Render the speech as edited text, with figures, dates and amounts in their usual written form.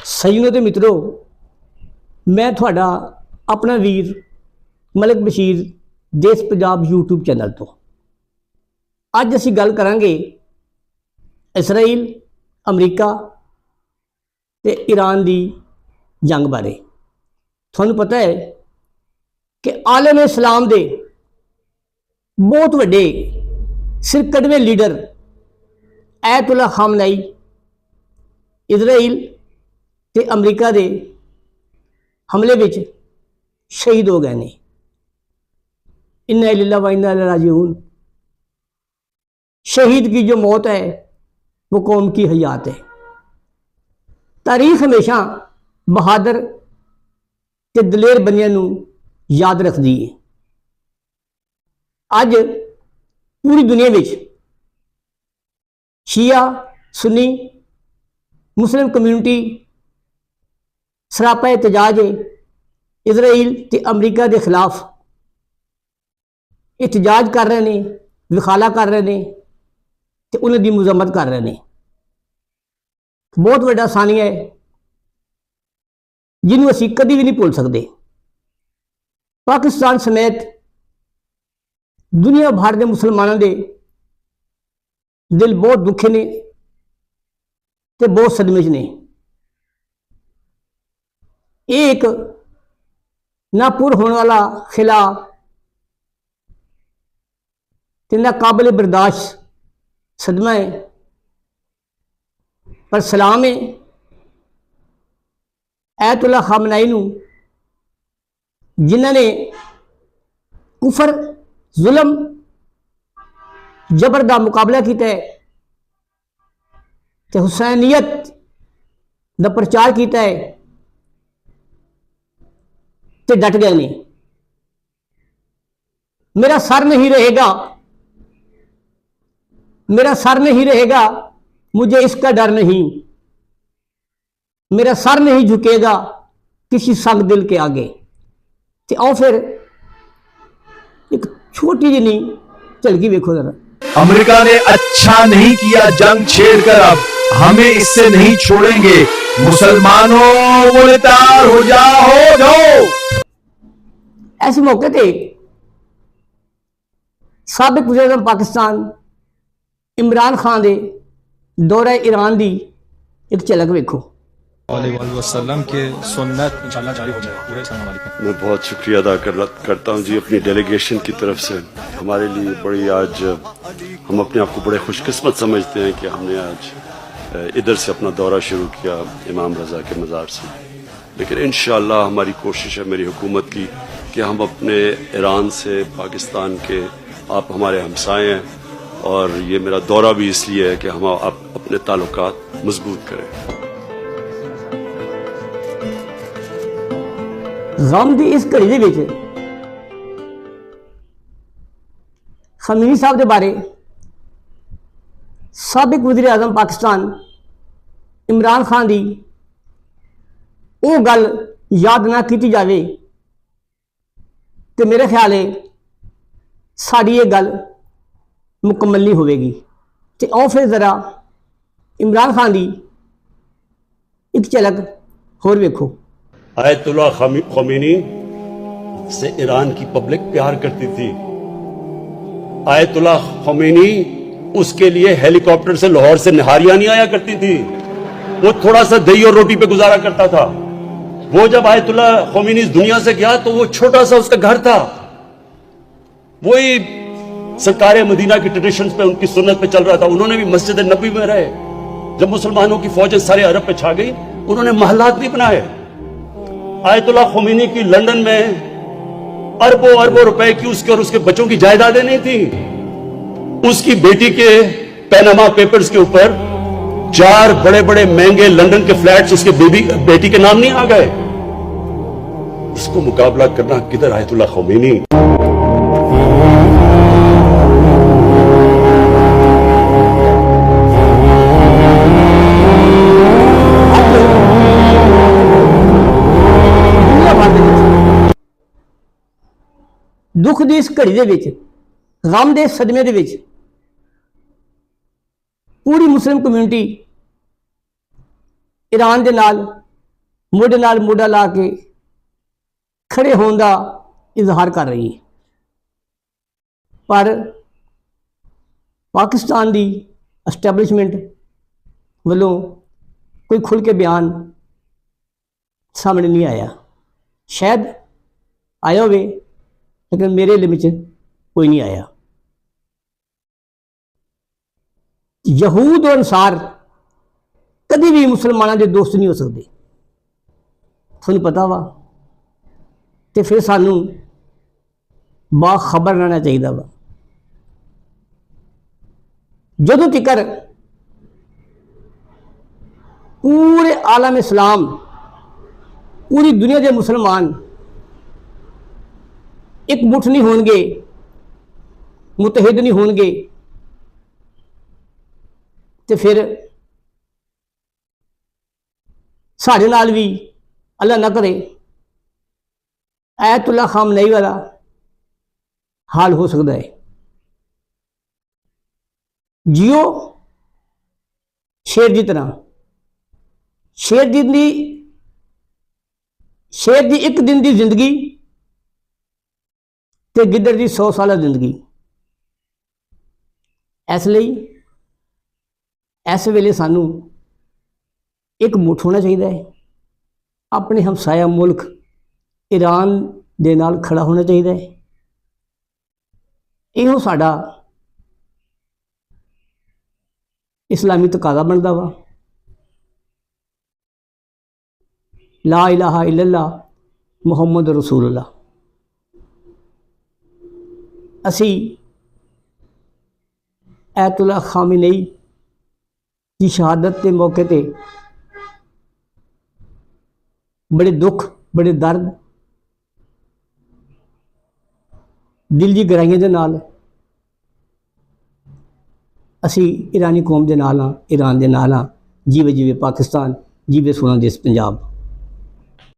सजनों ते मित्रों, मैं थोड़ा अपना वीर मलिक बशीर देश पंजाब यूट्यूब चैनल तो अज असी गल करांगे इसराइल अमरीका ते ईरान की जंग बारे। थानू पता है कि आलम इस्लाम दे बहुत वड्डे सिरकड़वे लीडर आयतुल्ला खामनाई इसराइल ते अमरीका दे हमले विच शहीद हो गए ने। इन्ना लिल्लाहि व इन्ना इलैहि राजिऊन। शहीद की जो मौत है वो कौम की हयात है। तारीख हमेशा बहादुर ते दलेर बंदियां नूं याद रखती है। अज पूरी दुनिया में शिया सुन्नी मुस्लिम कम्यूनिटी सरापा एहतजाज है इसराइल ते अमरीका के खिलाफ एहतजाज कर रहे हैं, विखाला कर रहे हैं तो उन्होंने मुजम्मत कर रहे हैं। बहुत वड्डा सानिया है जिन्होंने असी कभी भी नहीं भूल सकते। पाकिस्तान समेत दुनिया भर के मुसलमानों के दिल बहुत दुखे ने ते बहुत सदमे च ने। एक नापुर होने वाला खिला ते ना काबिल बर्दाश्त सदमा है, पर सलाम है आयतुल्ला खामनाई नूं जिन्होंने कुफर जुल्म जबर का मुकाबला किया है ते हुसैनियत का प्रचार किया है ते डट गए नहीं। मेरा सर नहीं रहेगा, मेरा सर नहीं रहेगा, मुझे इसका डर नहीं। मेरा सर नहीं झुकेगा किसी संग दिल के आगे। तो आओ फिर एक छोटी जी नहीं झलकी देखो जरा। अमेरिका ने अच्छा नहीं किया जंग छेड़कर, अब हमें इससे नहीं छोड़ेंगे। मुसलमानों मुनतार हो जाओ। ऐसे मौके पे साबिक वज़ीर-ए-आज़म पाकिस्तान इमरान खान दे दौरा ईरान की एक झलक वेखो। वसल्लम के सुन्नत इंशाअल्लाह जारी हो जाए। पूरे अस्सलाम वालेकुम। मैं बहुत शुक्रिया अदा करता हूँ जी अपनी डेलीगेशन की तरफ से। हमारे लिए बड़ी आज हम अपने आप को बड़े खुशकिस्मत समझते हैं कि हमने आज इधर से अपना दौरा शुरू किया इमाम रज़ा के मज़ार से। लेकिन इंशाअल्लाह हमारी कोशिश है मेरी हुकूमत की कि हम अपने ईरान से पाकिस्तान के आप हमारे हमसाए हैं, और ये मेरा दौरा भी इसलिए है कि हम अपने ताल्लुकात मजबूत करें। गम की इस घड़ी के खमीनी साहब के बारे साबिक वज़ीर आज़म पाकिस्तान इमरान खान की वो गल याद ना की जाए तो मेरे ख्याल है साड़ी ये गल मुकम्मल नहीं होगी। तो आओ फिर जरा इमरान खान की एक झलक होर वेखो। आयतुल्ला ख़मीनी से ईरान की पब्लिक प्यार करती थी। आयतुल्ला ख़मीनी उसके लिए हेलीकॉप्टर से लाहौर से निहारियां नहीं आया करती थी। वो थोड़ा सा दही और रोटी पे गुजारा करता था। वो जब आयतुल्ला ख़मीनी इस दुनिया से गया तो वो छोटा सा उसका घर था। वही सरकार मदीना की ट्रेडिशंस पे उनकी सुन्नत पे चल रहा था। उन्होंने भी मस्जिद नबी में रहे। जब मुसलमानों की फौजें सारे अरब पे छा गई उन्होंने महलात भी बनाए। आयतुल्ला ख़मीनी की लंदन में अरबों अरबों रुपए की उसके और उसके बच्चों की जायदादें नहीं थी। उसकी बेटी के पैनामा पेपर्स के ऊपर 4 बड़े बड़े महंगे लंदन के फ्लैट्स उसके बेटी के नाम नहीं आ गए। उसको मुकाबला करना किधर आयतुल्ला ख़मीनी। दुख की इस घड़ी के गम के सदमे के पूरी मुस्लिम कम्यूनिटी ईरान के नाल ਮੋਢੇ ਨਾਲ ਮੋਢਾ ਲਾ ਕੇ ਖੜੇ ਹੋਣ ਦਾ ਇਜ਼ਹਾਰ ਕਰ ਰਹੀ ਹੈ। ਪਰ ਪਾਕਿਸਤਾਨ ਦੀ ਐਸਟੈਬਲਿਸ਼ਮੈਂਟ ਵੱਲੋਂ ਕੋਈ ਖੁੱਲ੍ਹ ਕੇ ਬਿਆਨ ਸਾਹਮਣੇ ਨਹੀਂ ਆਇਆ। ਸ਼ਾਇਦ ਆਇਆ ਹੋਵੇ, ਲੇਕਿਨ ਮੇਰੇ ਇਲਮ 'ਚ ਕੋਈ ਨਹੀਂ ਆਇਆ। ਯਹੂਦ ਔਰ ਅਨਸਾਰ ਕਦੀ ਵੀ ਮੁਸਲਮਾਨਾਂ ਦੇ ਦੋਸਤ ਨਹੀਂ ਹੋ ਸਕਦੇ, ਤੁਹਾਨੂੰ ਪਤਾ ਵਾ। ਤੇ ਫਿਰ ਸਾਨੂੰ ਬਾਖਬਰ ਰਹਿਣਾ ਚਾਹੀਦਾ ਵਾ। ਜਦੋਂ ਤੀਕਰ पूरे आलम इस्लाम, पूरी दुनिया के मुसलमान एक मुठ नहीं होंगे, मुतहद नहीं होंगे, तो फिर साढ़े नाल भी अल्लाह ना करे आयतुल्ला खामनई वाला हाल हो सकता है। जियो शेर की तरह, शेर की एक दिन की जिंदगी ते गिद्दड़ की 100 साल जिंदगी। इसलिए इस वेले सानू एक मुठ होना चाहिए है, अपने हमसाया मुल्क ईरान दे नाल खड़ा होना चाहिए है। इहो साडा इस्लामी तकाजा बनता वा। ला इलाहा इल्लल्लाह मुहम्मद रसूलुल्लाह। असी आयतुल्ला खामिनई की शहादत के मौके ते बड़े दुख, बड़े दर्द, दिल की गहराइयों के नाल असी ईरानी कौम के नाल हाँ, ईरान के नाल हाँ। जीवे जीवे पाकिस्तान, जीवे सोना देश पंजाब।